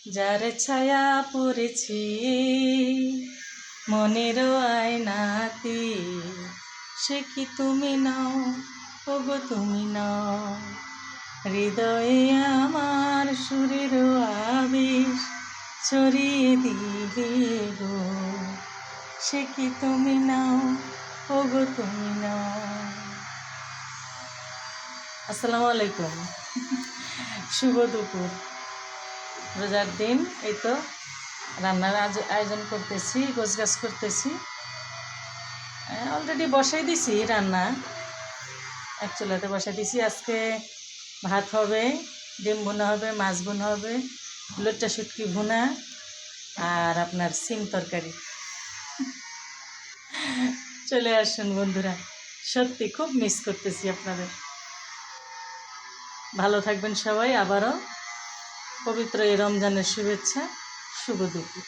যার ছায়া পড়েছি মনের আয়নাতে, সে কি তুমি নও, ওগো তুমি নও। হৃদয়ে আমার সুরের আবেশ ছড়িয়ে দিবে গো, সে কি তুমি নও, ওগো তুমি নও। আসসালামু আলাইকুম, শুভ দুপুর। রোজার দিন, এই তো রান্নার আয়োজন করতেছি, গোছগাছ করতেছি। অলরেডি বসাই দিছি রান্না, এক চুলাতে বসাই দিছি। আজকে ভাত হবে, ডিম ভুনা হবে, মাছ ভুনা হবে, লইট্টা শুটকি ভুনা, আর আপনার সিম তরকারি। চলে আসুন বন্ধুরা, সত্যি খুব মিস করতেছি আপনাদের। ভালো থাকবেন সবাই। আবারও পবিত্র এই রমজানের শুভেচ্ছা, শুভ দুপুর।